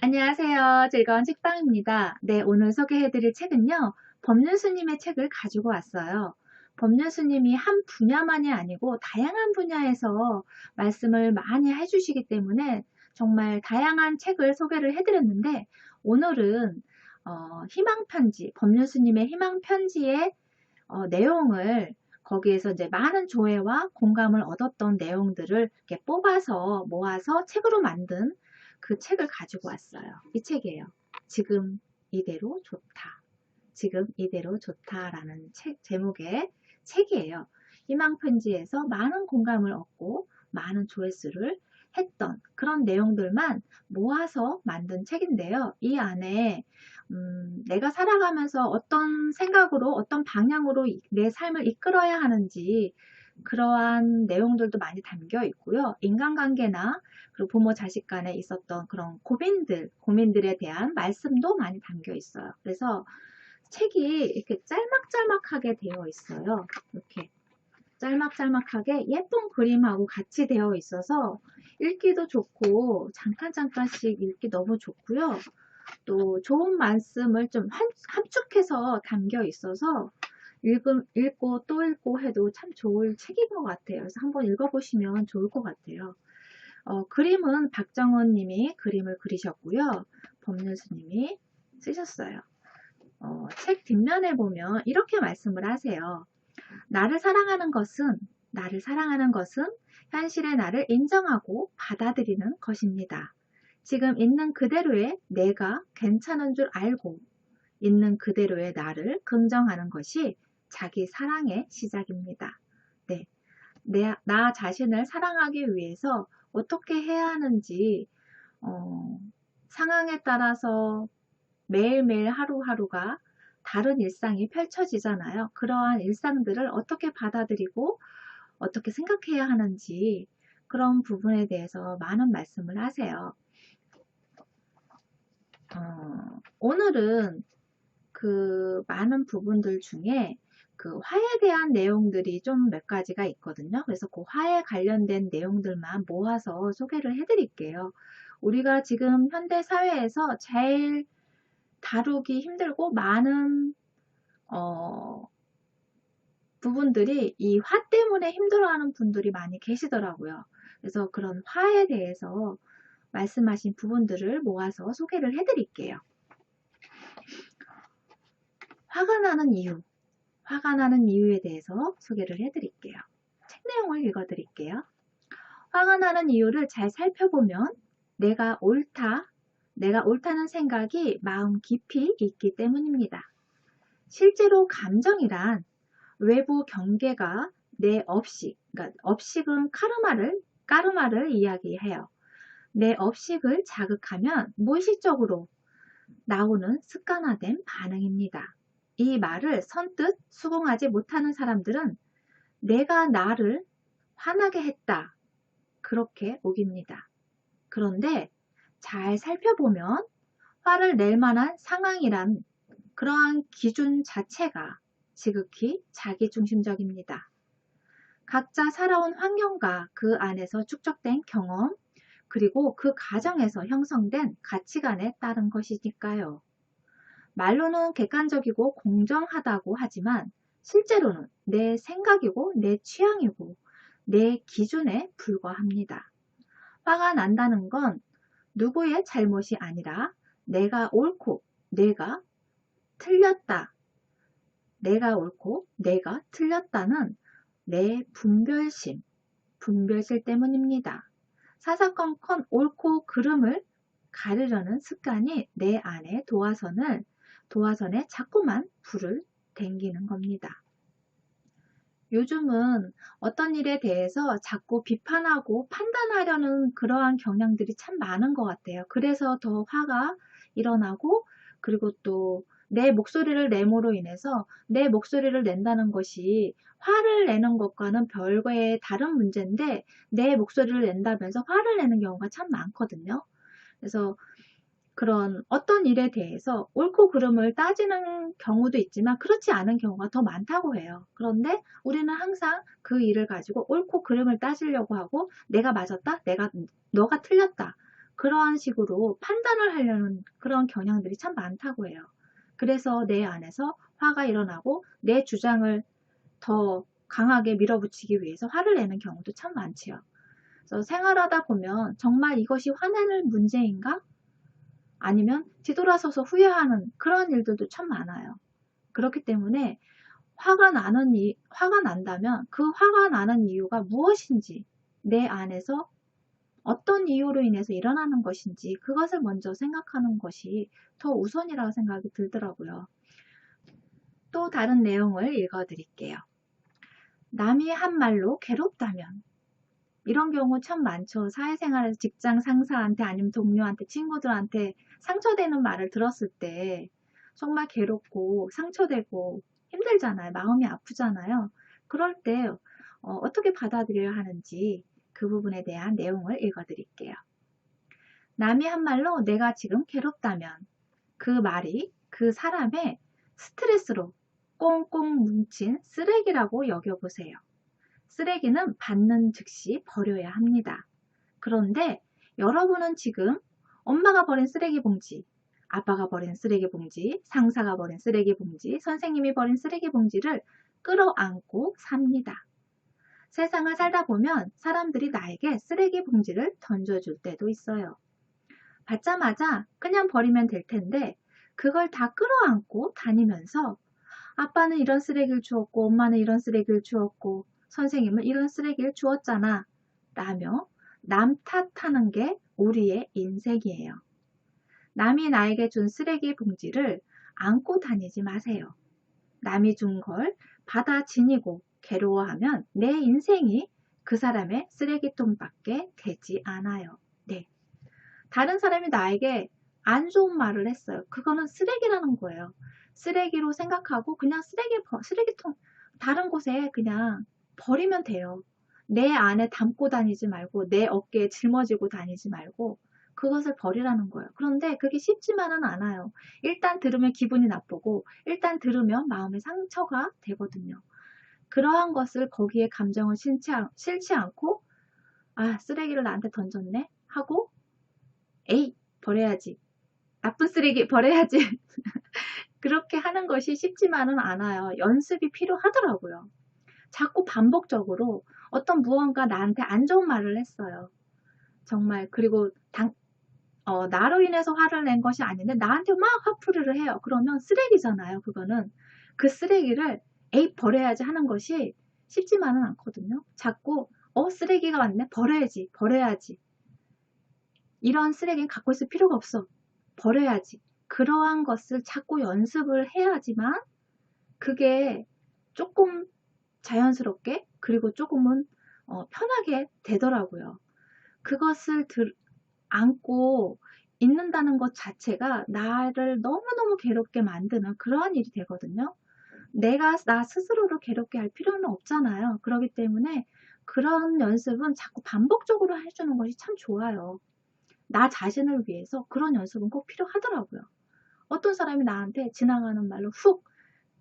안녕하세요. 즐거운 책방입니다. 네, 오늘 소개해드릴 책은요, 법륜스님의 책을 가지고 왔어요. 법륜스님이 한 분야만이 아니고 다양한 분야에서 말씀을 많이 해주시기 때문에 정말 다양한 책을 소개를 해드렸는데, 오늘은 희망편지, 법륜스님의 희망편지의 내용을 거기에서 이제 많은 조회와 공감을 얻었던 내용들을 이렇게 뽑아서 모아서 책으로 만든 그 책을 가지고 왔어요. 이 책이에요. 지금 이대로 좋다. 지금 이대로 좋다라는 책 제목의 책이에요. 희망편지에서 많은 공감을 얻고 많은 조회수를 했던 그런 내용들만 모아서 만든 책인데요. 이 안에 내가 살아가면서 어떤 생각으로 어떤 방향으로 내 삶을 이끌어야 하는지 그러한 내용들도 많이 담겨 있고요. 인간관계나 그리고 부모 자식 간에 있었던 그런 고민들에 대한 말씀도 많이 담겨 있어요. 그래서 책이 이렇게 짤막짤막하게 되어 있어요. 이렇게 짤막짤막하게 예쁜 그림하고 같이 되어 있어서 읽기도 좋고 잠깐씩 읽기 너무 좋고요. 또 좋은 말씀을 좀 함축해서 담겨 있어서 읽고 또 읽고 해도 참 좋을 책인 것 같아요. 그래서 한번 읽어보시면 좋을 것 같아요. 그림은 박정은 님이 그림을 그리셨고요. 법륜스님이 쓰셨어요. 책 뒷면에 보면 이렇게 말씀을 하세요. 나를 사랑하는 것은 현실의 나를 인정하고 받아들이는 것입니다. 지금 있는 그대로의 내가 괜찮은 줄 알고 있는 그대로의 나를 긍정하는 것이 자기 사랑의 시작입니다. 네, 나 자신을 사랑하기 위해서 어떻게 해야 하는지 상황에 따라서 매일매일 하루하루가 다른 일상이 펼쳐지잖아요. 그러한 일상들을 어떻게 받아들이고 어떻게 생각해야 하는지 그런 부분에 대해서 많은 말씀을 하세요. 오늘은 그 많은 부분들 중에 그 화에 대한 내용들이 좀 몇 가지가 있거든요. 그래서 그 화에 관련된 내용들만 모아서 소개를 해드릴게요. 우리가 지금 현대 사회에서 제일 다루기 힘들고 많은 부분들이 이 화 때문에 힘들어하는 분들이 많이 계시더라고요. 그래서 그런 화에 대해서 말씀하신 부분들을 모아서 소개를 해드릴게요. 화가 나는 이유에 대해서 소개를 해드릴게요. 책 내용을 읽어드릴게요. 화가 나는 이유를 잘 살펴보면 내가 옳다는 생각이 마음 깊이 있기 때문입니다. 실제로 감정이란 외부 경계가 내 업식, 그러니까 업식은 까르마를 이야기해요. 내 업식을 자극하면 무의식적으로 나오는 습관화된 반응입니다. 이 말을 선뜻 수긍하지 못하는 사람들은 내가 나를 화나게 했다. 그렇게 우깁니다. 그런데 잘 살펴보면 화를 낼 만한 상황이란 그러한 기준 자체가 지극히 자기중심적입니다. 각자 살아온 환경과 그 안에서 축적된 경험, 그리고 그 과정에서 형성된 가치관에 따른 것이니까요. 말로는 객관적이고 공정하다고 하지만 실제로는 내 생각이고 내 취향이고 내 기준에 불과합니다. 화가 난다는 건 누구의 잘못이 아니라 내가 옳고 내가 틀렸다. 내가 옳고 내가 틀렸다는 내 분별심 때문입니다. 사사건건 옳고 그름을 가르려는 습관이 내 안에 도화선에 자꾸만 불을 댕기는 겁니다. 요즘은 어떤 일에 대해서 자꾸 비판하고 판단하려는 그러한 경향들이 참 많은 것 같아요. 그래서 더 화가 일어나고 그리고 또 내 목소리를 내므로 인해서 내 목소리를 낸다는 것이 화를 내는 것과는 별개의 다른 문제인데 내 목소리를 낸다면서 화를 내는 경우가 참 많거든요. 그래서 그런 어떤 일에 대해서 옳고 그름을 따지는 경우도 있지만 그렇지 않은 경우가 더 많다고 해요. 그런데 우리는 항상 그 일을 가지고 옳고 그름을 따지려고 하고 내가 맞았다, 너가 틀렸다. 그러한 식으로 판단을 하려는 그런 경향들이 참 많다고 해요. 그래서 내 안에서 화가 일어나고 내 주장을 더 강하게 밀어붙이기 위해서 화를 내는 경우도 참 많지요. 그래서 생활하다 보면 정말 이것이 화낼 문제인가? 아니면 뒤돌아서서 후회하는 그런 일들도 참 많아요. 그렇기 때문에 화가 난다면 그 화가 나는 이유가 무엇인지, 내 안에서 어떤 이유로 인해서 일어나는 것인지 그것을 먼저 생각하는 것이 더 우선이라고 생각이 들더라고요. 또 다른 내용을 읽어드릴게요. 남이 한 말로 괴롭다면, 이런 경우 참 많죠. 사회생활에서 직장 상사한테 아니면 동료한테 친구들한테 상처되는 말을 들었을 때 정말 괴롭고 상처되고 힘들잖아요. 마음이 아프잖아요. 그럴 때 어떻게 받아들여야 하는지 그 부분에 대한 내용을 읽어드릴게요. 남이 한 말로 내가 지금 괴롭다면 그 말이 그 사람의 스트레스로 꽁꽁 뭉친 쓰레기라고 여겨보세요. 쓰레기는 받는 즉시 버려야 합니다. 그런데 여러분은 지금 엄마가 버린 쓰레기 봉지, 아빠가 버린 쓰레기 봉지, 상사가 버린 쓰레기 봉지, 선생님이 버린 쓰레기 봉지를 끌어안고 삽니다. 세상을 살다 보면 사람들이 나에게 쓰레기 봉지를 던져줄 때도 있어요. 받자마자 그냥 버리면 될 텐데 그걸 다 끌어안고 다니면서 아빠는 이런 쓰레기를 주었고 엄마는 이런 쓰레기를 주었고 선생님은 이런 쓰레기를 주었잖아 라며 남 탓하는 게 우리의 인생이에요. 남이 나에게 준 쓰레기 봉지를 안고 다니지 마세요. 남이 준 걸 받아 지니고 괴로워하면 내 인생이 그 사람의 쓰레기통밖에 되지 않아요. 네. 다른 사람이 나에게 안 좋은 말을 했어요. 그거는 쓰레기라는 거예요. 쓰레기로 생각하고 그냥 쓰레기통 다른 곳에 그냥 버리면 돼요. 내 안에 담고 다니지 말고 내 어깨에 짊어지고 다니지 말고 그것을 버리라는 거예요. 그런데 그게 쉽지만은 않아요. 일단 들으면 기분이 나쁘고 일단 들으면 마음에 상처가 되거든요. 그러한 것을 거기에 감정을 싫지 않고 아 쓰레기를 나한테 던졌네 하고 에이 버려야지. 나쁜 쓰레기 버려야지. 그렇게 하는 것이 쉽지만은 않아요. 연습이 필요하더라고요. 자꾸 반복적으로 어떤 무언가 나한테 안 좋은 말을 했어요. 정말 그리고 나로 인해서 화를 낸 것이 아닌데 나한테 막 화풀이를 해요. 그러면 쓰레기잖아요. 그거는. 그 쓰레기를 에이 버려야지 하는 것이 쉽지만은 않거든요. 자꾸 쓰레기가 왔네. 버려야지. 버려야지. 이런 쓰레기는 갖고 있을 필요가 없어. 버려야지. 그러한 것을 자꾸 연습을 해야지만 그게 조금 자연스럽게 그리고 조금은 편하게 되더라고요. 그것을 안고 있는다는 것 자체가 나를 너무너무 괴롭게 만드는 그러한 일이 되거든요. 내가 나 스스로를 괴롭게 할 필요는 없잖아요. 그렇기 때문에 그런 연습은 자꾸 반복적으로 해주는 것이 참 좋아요. 나 자신을 위해서 그런 연습은 꼭 필요하더라고요. 어떤 사람이 나한테 지나가는 말로 훅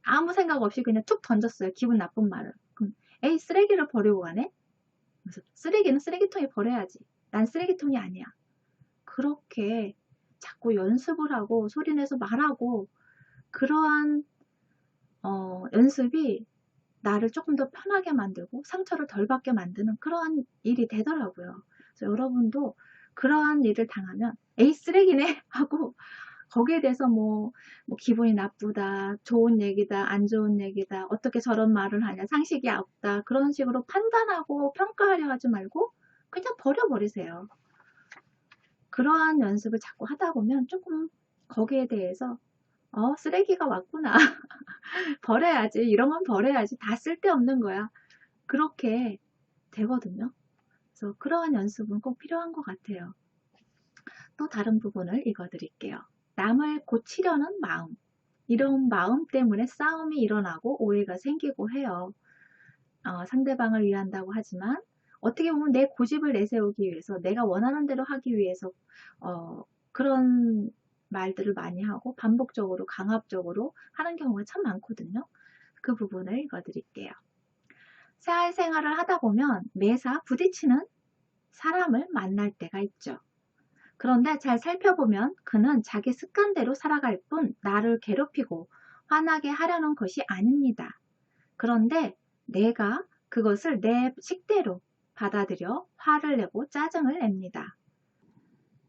아무 생각 없이 그냥 툭 던졌어요. 기분 나쁜 말을. 그럼 에이 쓰레기를 버리고 가네? 그래서 쓰레기는 쓰레기통에 버려야지. 난 쓰레기통이 아니야. 그렇게 자꾸 연습을 하고 소리내서 말하고 그러한 연습이 나를 조금 더 편하게 만들고 상처를 덜 받게 만드는 그러한 일이 되더라고요. 그래서 여러분도 그러한 일을 당하면 에이 쓰레기네 하고 거기에 대해서 뭐 기분이 나쁘다, 좋은 얘기다, 안 좋은 얘기다, 어떻게 저런 말을 하냐, 상식이 없다 그런 식으로 판단하고 평가하려 하지 말고 그냥 버려버리세요. 그러한 연습을 자꾸 하다 보면 조금 거기에 대해서 쓰레기가 왔구나. 버려야지. 이런 건 버려야지. 다 쓸데없는 거야. 그렇게 되거든요. 그래서 그러한 연습은 꼭 필요한 것 같아요. 또 다른 부분을 읽어드릴게요. 남을 고치려는 마음. 이런 마음 때문에 싸움이 일어나고 오해가 생기고 해요. 상대방을 위한다고 하지만 어떻게 보면 내 고집을 내세우기 위해서 내가 원하는 대로 하기 위해서 그런 말들을 많이 하고 반복적으로 강압적으로 하는 경우가 참 많거든요. 그 부분을 읽어드릴게요. 사회생활을 하다 보면 매사 부딪히는 사람을 만날 때가 있죠. 그런데 잘 살펴보면 그는 자기 습관대로 살아갈 뿐 나를 괴롭히고 화나게 하려는 것이 아닙니다. 그런데 내가 그것을 내 식대로 받아들여 화를 내고 짜증을 냅니다.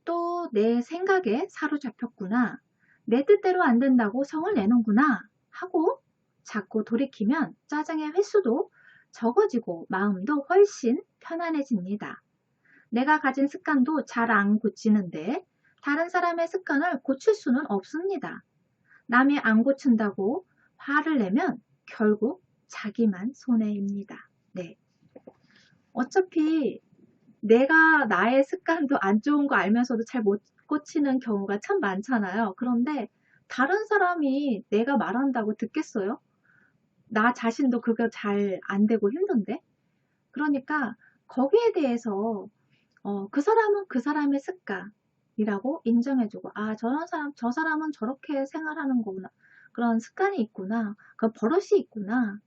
또 내 생각에 사로잡혔구나. 내 뜻대로 안 된다고 성을 내는구나 하고 자꾸 돌이키면 짜증의 횟수도 적어지고 마음도 훨씬 편안해집니다. 내가 가진 습관도 잘 안 고치는데 다른 사람의 습관을 고칠 수는 없습니다. 남이 안 고친다고 화를 내면 결국 자기만 손해입니다. 네. 어차피 내가 나의 습관도 안 좋은 거 알면서도 잘 못 고치는 경우가 참 많잖아요. 그런데 다른 사람이 내가 말한다고 듣겠어요? 나 자신도 그거 잘 안 되고 힘든데? 그러니까 거기에 대해서 그 사람은 그 사람의 습관이라고 인정해주고, 아, 저 사람은 저렇게 생활하는 거구나. 그런 습관이 있구나. 그 버릇이 있구나.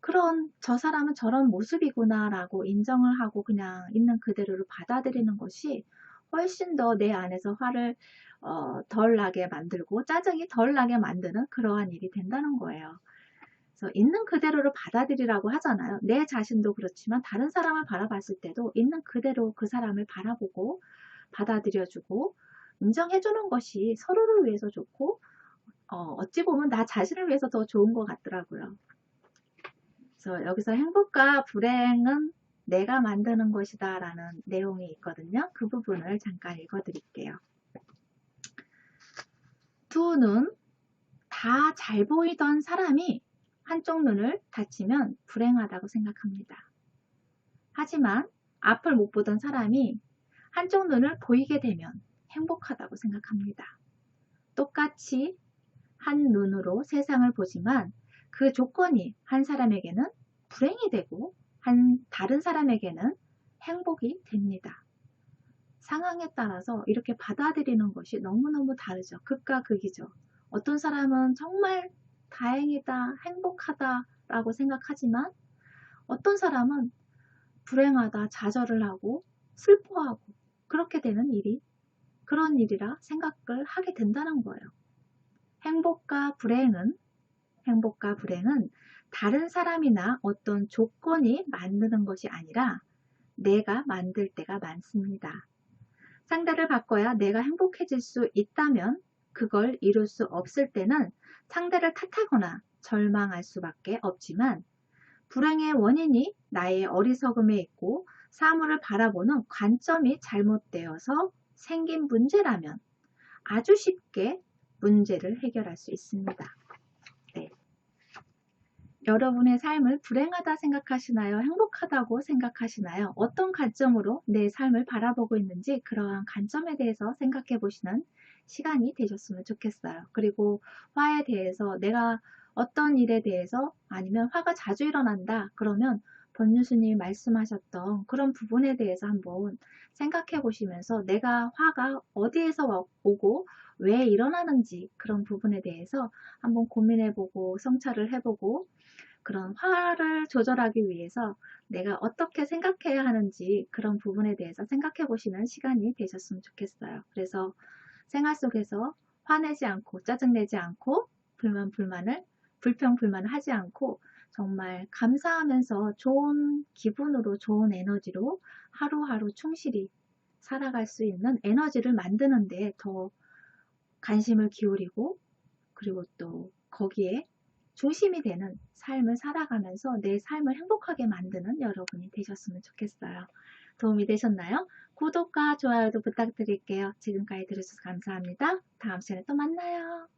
그런 저 사람은 저런 모습이구나 라고 인정을 하고 그냥 있는 그대로를 받아들이는 것이 훨씬 더 내 안에서 화를 덜 나게 만들고 짜증이 덜 나게 만드는 그러한 일이 된다는 거예요. 그래서 있는 그대로를 받아들이라고 하잖아요. 내 자신도 그렇지만 다른 사람을 바라봤을 때도 있는 그대로 그 사람을 바라보고 받아들여주고 인정해주는 것이 서로를 위해서 좋고 어찌 보면 나 자신을 위해서 더 좋은 것 같더라고요. 그래서 여기서 행복과 불행은 내가 만드는 것이다 라는 내용이 있거든요. 그 부분을 잠깐 읽어 드릴게요. 두 눈 다 잘 보이던 사람이 한쪽 눈을 다치면 불행하다고 생각합니다. 하지만 앞을 못 보던 사람이 한쪽 눈을 보이게 되면 행복하다고 생각합니다. 똑같이 한 눈으로 세상을 보지만 그 조건이 한 사람에게는 불행이 되고 다른 사람에게는 행복이 됩니다. 상황에 따라서 이렇게 받아들이는 것이 너무너무 다르죠. 극과 극이죠. 어떤 사람은 정말 다행이다, 행복하다 라고 생각하지만 어떤 사람은 불행하다, 좌절을 하고 슬퍼하고 그렇게 되는 일이 그런 일이라 생각을 하게 된다는 거예요. 행복과 불행은 다른 사람이나 어떤 조건이 만드는 것이 아니라 내가 만들 때가 많습니다. 상대를 바꿔야 내가 행복해질 수 있다면 그걸 이룰 수 없을 때는 상대를 탓하거나 절망할 수밖에 없지만 불행의 원인이 나의 어리석음에 있고 사물을 바라보는 관점이 잘못되어서 생긴 문제라면 아주 쉽게 문제를 해결할 수 있습니다. 네. 여러분의 삶을 불행하다 생각하시나요? 행복하다고 생각하시나요? 어떤 관점으로 내 삶을 바라보고 있는지 그러한 관점에 대해서 생각해 보시는 시간이 되셨으면 좋겠어요. 그리고 화에 대해서 내가 어떤 일에 대해서 아니면 화가 자주 일어난다 그러면 법륜스님이 말씀하셨던 그런 부분에 대해서 한번 생각해 보시면서 내가 화가 어디에서 오고 왜 일어나는지 그런 부분에 대해서 한번 고민해 보고 성찰을 해보고 그런 화를 조절하기 위해서 내가 어떻게 생각해야 하는지 그런 부분에 대해서 생각해 보시는 시간이 되셨으면 좋겠어요. 그래서 생활 속에서 화내지 않고 짜증내지 않고 불평불만을 하지 않고 정말 감사하면서 좋은 기분으로 좋은 에너지로 하루하루 충실히 살아갈 수 있는 에너지를 만드는 데 더 관심을 기울이고 그리고 또 거기에 중심이 되는 삶을 살아가면서 내 삶을 행복하게 만드는 여러분이 되셨으면 좋겠어요. 도움이 되셨나요? 구독과 좋아요도 부탁드릴게요. 지금까지 들어주셔서 감사합니다. 다음 시간에 또 만나요.